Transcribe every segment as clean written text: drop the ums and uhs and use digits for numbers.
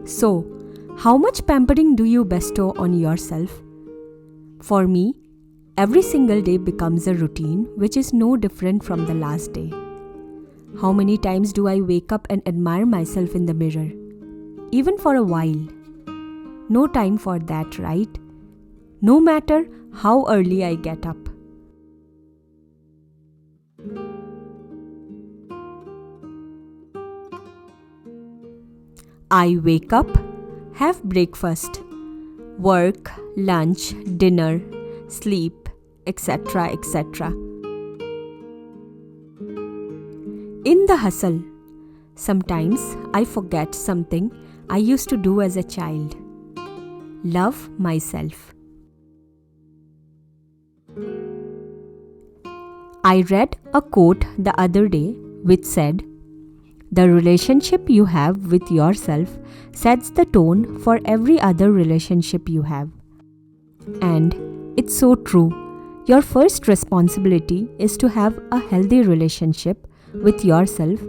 So, how much pampering do you bestow on yourself? For me, every single day becomes a routine which is no different from the last day. How many times do I wake up and admire myself in the mirror? Even for a while. No time for that, right? No matter how early I get up. I wake up, have breakfast, work, lunch, dinner, sleep, etc. etc. In the hustle, sometimes I forget something I used to do as a child. Love myself. I read a quote the other day which said, "The relationship you have with yourself sets the tone for every other relationship you have." And it's so true. Your first responsibility is to have a healthy relationship with yourself,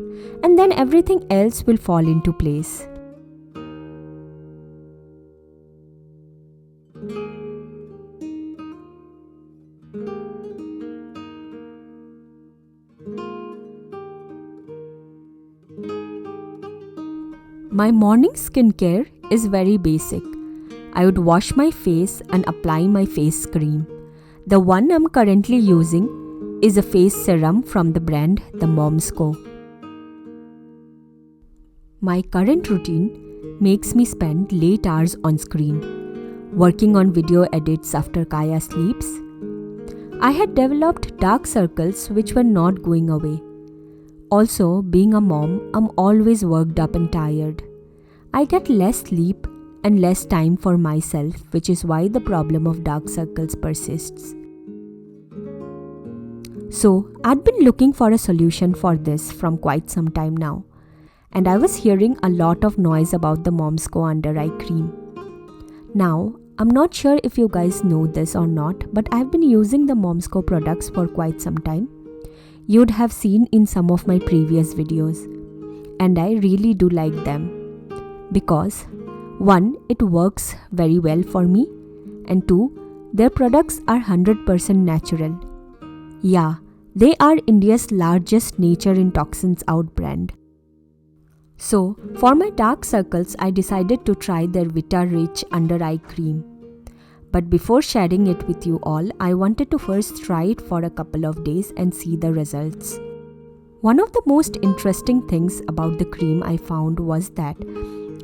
and then everything else will fall into place. My morning skincare is very basic. I would wash my face and apply my face cream. The one I'm currently using is a face serum from the brand themomsco. My current routine makes me spend late hours on screen, working on video edits after Kaya sleeps. I had developed dark circles which were not going away. Also, being a mom, I'm always worked up and tired. I get less sleep and less time for myself, which is why the problem of dark circles persists. So, I'd been looking for a solution for this from quite some time now, and I was hearing a lot of noise about the themomsco under eye cream. Now, I'm not sure if you guys know this or not, but I've been using the themomsco products for quite some time. You'd have seen in some of my previous videos, and I really do like them because 1. It works very well for me, and 2. Their products are 100% natural. Yeah, they are India's largest Nature In Toxins Out brand. So, for my dark circles, I decided to try their Vita Rich Under eye cream. But before sharing it with you all, I wanted to first try it for a couple of days and see the results. One of the most interesting things about the cream I found was that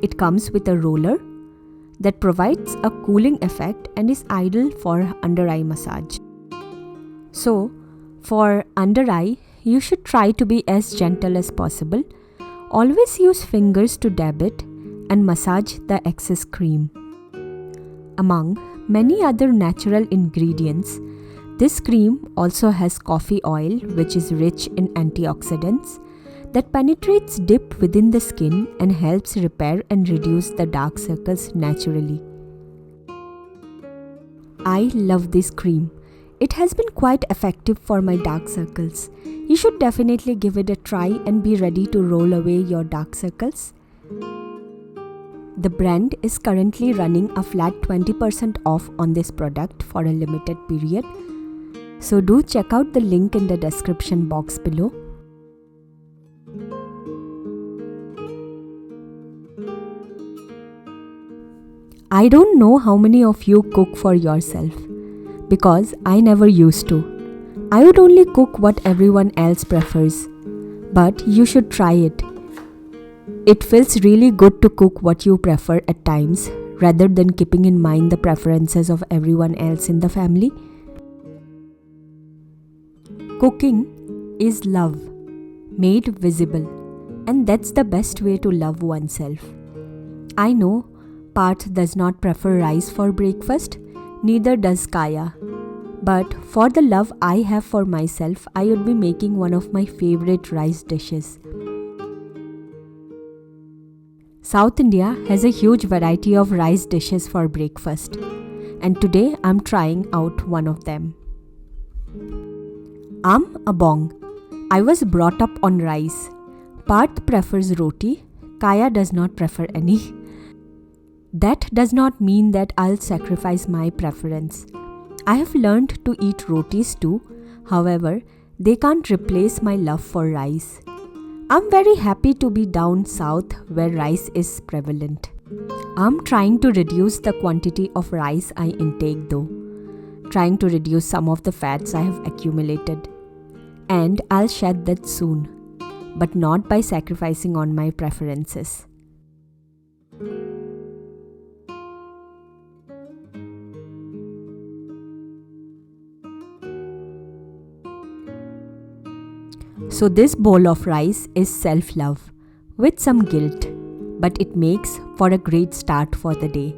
it comes with a roller that provides a cooling effect and is ideal for under eye massage. So, for under eye, you should try to be as gentle as possible. Always use fingers to dab it and massage the excess cream. Among many other natural ingredients, this cream also has coffee oil, which is rich in antioxidants, that penetrates deep within the skin and helps repair and reduce the dark circles naturally. I love this cream. It has been quite effective for my dark circles. You should definitely give it a try and be ready to roll away your dark circles. The brand is currently running a flat 20% off on this product for a limited period. So do check out the link in the description box below. I don't know how many of you cook for yourself, because I never used to. I would only cook what everyone else prefers. But you should try it. It feels really good to cook what you prefer at times, rather than keeping in mind the preferences of everyone else in the family. Cooking is love, made visible, and that's the best way to love oneself. I know Parth does not prefer rice for breakfast, neither does Kaya. But for the love I have for myself, I would be making one of my favorite rice dishes. South India has a huge variety of rice dishes for breakfast, and today I'm trying out one of them. I'm a bong. I was brought up on rice. Parth prefers roti. Kaya does not prefer any. That does not mean that I'll sacrifice my preference. I have learned to eat rotis too. However, they can't replace my love for rice. I'm very happy to be down south where rice is prevalent. I'm trying to reduce the quantity of rice I intake though. Trying to reduce some of the fats I have accumulated. And I'll shed that soon, but not by sacrificing on my preferences. So this bowl of rice is self-love with some guilt, but it makes for a great start for the day.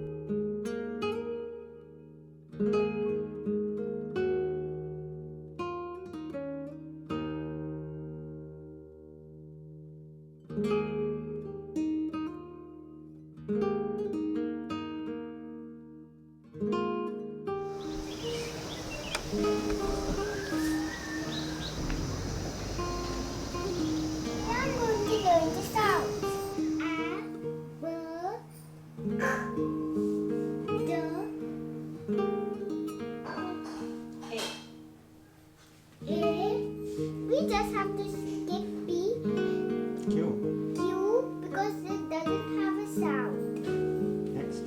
We just have to skip B. Q because it doesn't have a sound. Next.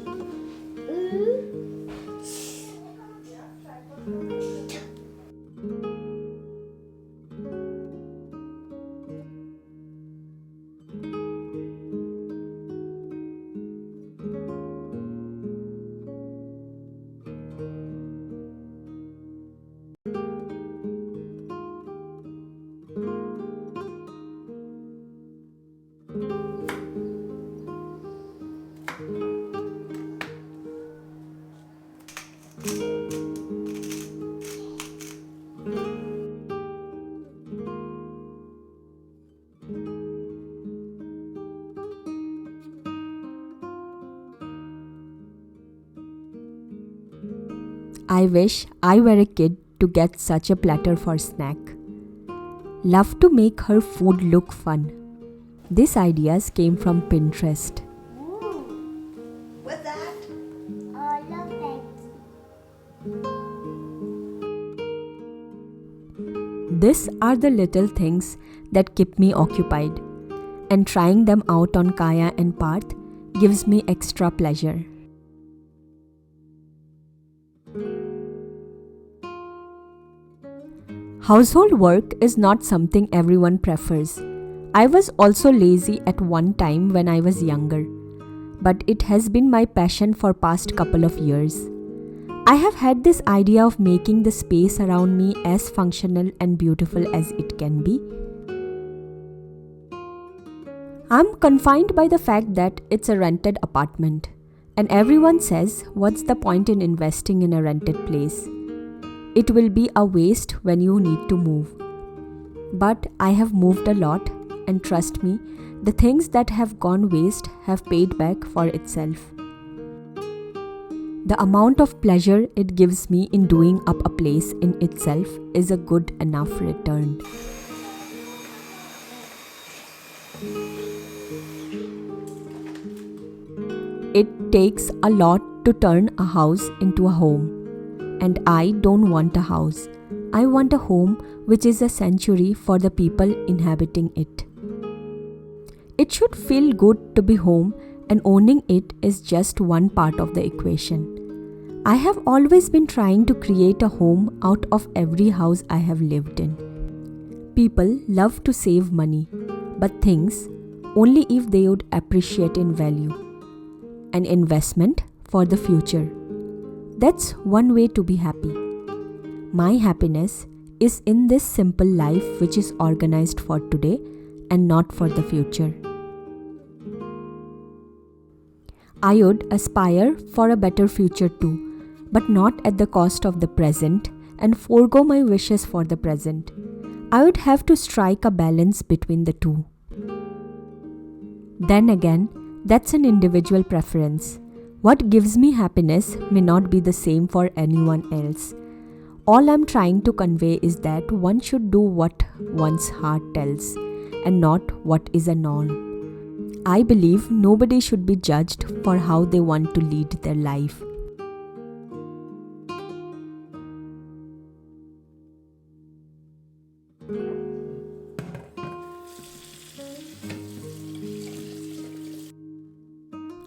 I wish I were a kid to get such a platter for snack. Love to make her food look fun. These ideas came from Pinterest. What's that? Love bags. These are the little things that keep me occupied, and trying them out on Kaya and Parth gives me extra pleasure. Household work is not something everyone prefers. I was also lazy at one time when I was younger, but it has been my passion for past couple of years. I have had this idea of making the space around me as functional and beautiful as it can be. I'm confined by the fact that it's a rented apartment, and everyone says, what's the point in investing in a rented place? It will be a waste when you need to move. But I have moved a lot, and trust me, the things that have gone waste have paid back for itself. The amount of pleasure it gives me in doing up a place in itself is a good enough return. It takes a lot to turn a house into a home. And I don't want a house. I want a home which is a sanctuary for the people inhabiting it. It should feel good to be home, and owning it is just one part of the equation. I have always been trying to create a home out of every house I have lived in. People love to save money, but things only if they would appreciate in value. An investment for the future. That's one way to be happy. My happiness is in this simple life which is organized for today and not for the future. I would aspire for a better future too, but not at the cost of the present and forego my wishes for the present. I would have to strike a balance between the two. Then again, that's an individual preference. What gives me happiness may not be the same for anyone else. All I'm trying to convey is that one should do what one's heart tells and not what is a norm. I believe nobody should be judged for how they want to lead their life.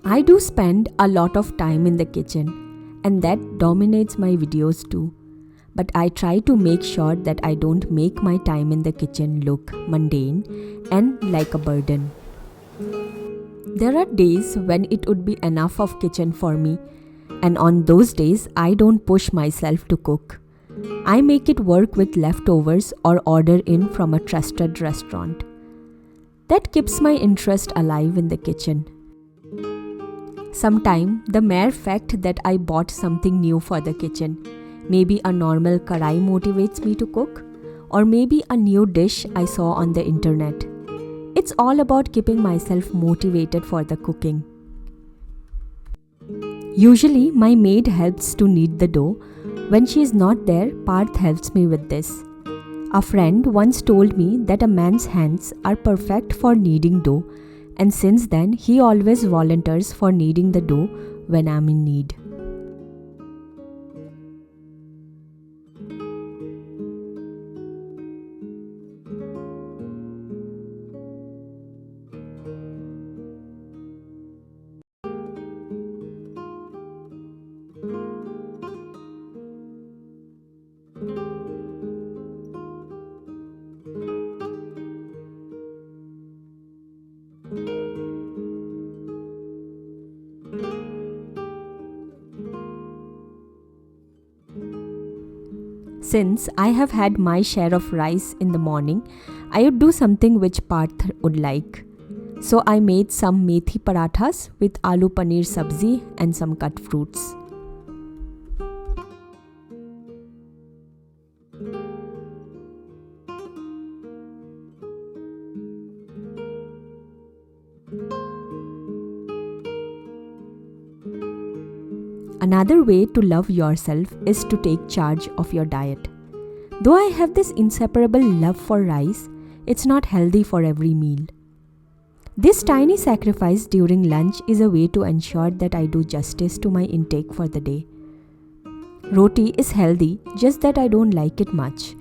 I do spend a lot of time in the kitchen, and that dominates my videos too. But I try to make sure that I don't make my time in the kitchen look mundane and like a burden. There are days when it would be enough of kitchen for me, and on those days I don't push myself to cook. I make it work with leftovers or order in from a trusted restaurant. That keeps my interest alive in the kitchen. Sometimes the mere fact that I bought something new for the kitchen, maybe a normal karai, motivates me to cook, or maybe a new dish I saw on the internet. It's all about keeping myself motivated for the cooking. Usually my maid helps to knead the dough. When she is not there, Parth helps me with this. A friend once told me that a man's hands are perfect for kneading dough, and since then he always volunteers for kneading the dough when I'm in need. Since I have had my share of rice in the morning, I would do something which Parth would like. So I made some methi parathas with aloo paneer sabzi and some cut fruits. Another way to love yourself is to take charge of your diet. Though I have this inseparable love for rice, it's not healthy for every meal. This tiny sacrifice during lunch is a way to ensure that I do justice to my intake for the day. Roti is healthy, just that I don't like it much.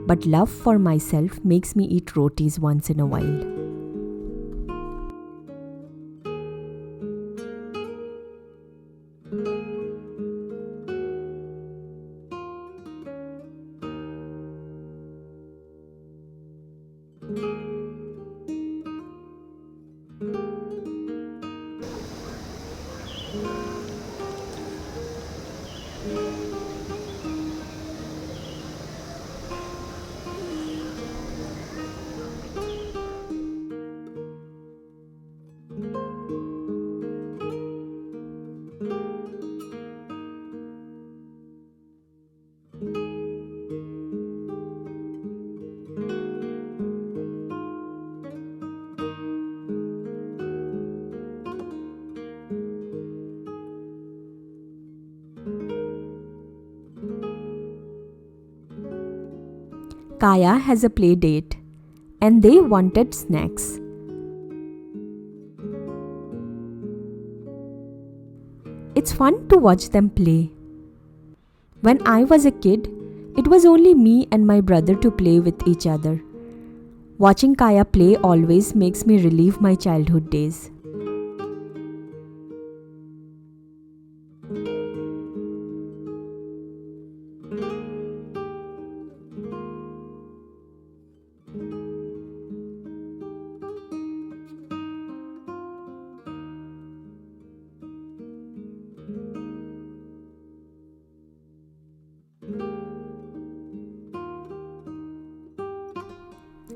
But love for myself makes me eat rotis once in a while. Kaya has a play date and they wanted snacks. It's fun to watch them play. When I was a kid, it was only me and my brother to play with each other. Watching Kaya play always makes me relive my childhood days.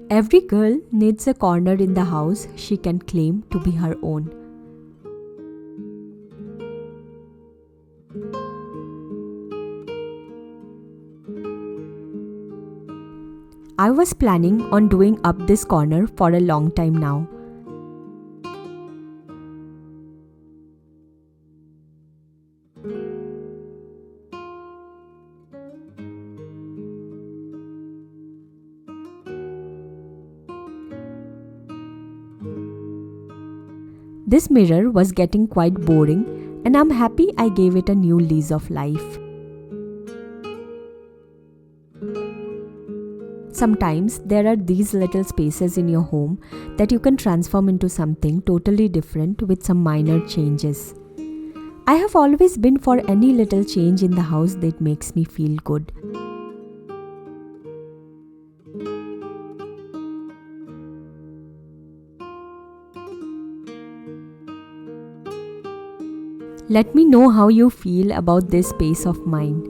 Every girl needs a corner in the house she can claim to be her own. I was planning on doing up this corner for a long time now. This mirror was getting quite boring, and I'm happy I gave it a new lease of life. Sometimes there are these little spaces in your home that you can transform into something totally different with some minor changes. I have always been for any little change in the house that makes me feel good. Let me know how you feel about this space of mine.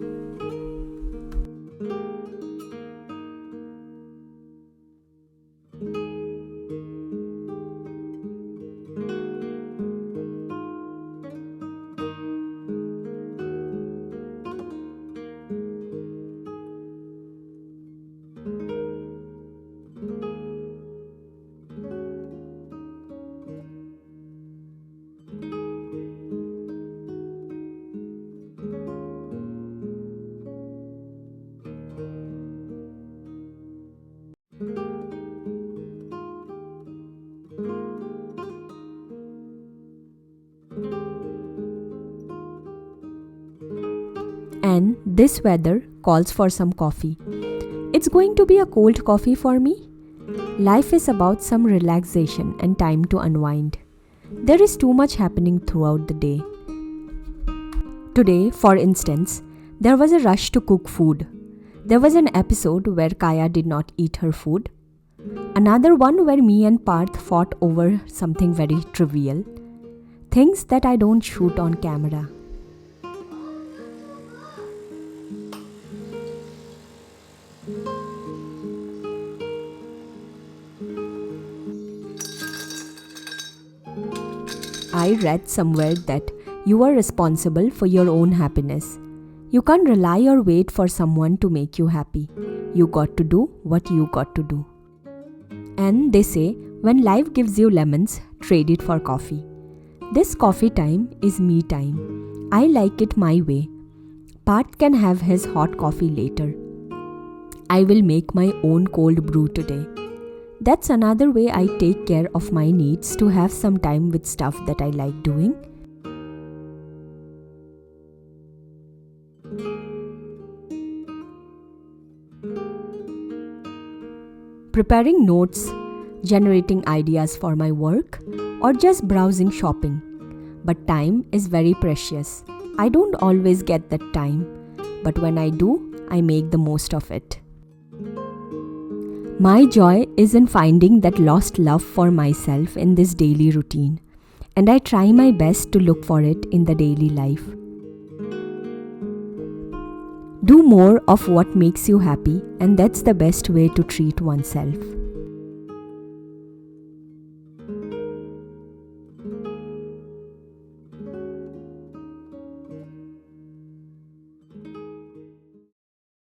And this weather calls for some coffee. It's going to be a cold coffee for me. Life is about some relaxation and time to unwind. There is too much happening throughout the day. Today, for instance, there was a rush to cook food. There was an episode where Kaya did not eat her food. Another one where me and Parth fought over something very trivial. Things that I don't shoot on camera. I read somewhere that you are responsible for your own happiness. You can't rely or wait for someone to make you happy. You got to do what you got to do. And they say, when life gives you lemons, trade it for coffee. This coffee time is me time. I like it my way. Parth can have his hot coffee later. I will make my own cold brew today. That's another way I take care of my needs to have some time with stuff that I like doing. Preparing notes, generating ideas for my work, or just browsing shopping. But time is very precious. I don't always get that time, but when I do, I make the most of it. My joy is in finding that lost love for myself in this daily routine, and I try my best to look for it in the daily life. Do more of what makes you happy, and that's the best way to treat oneself.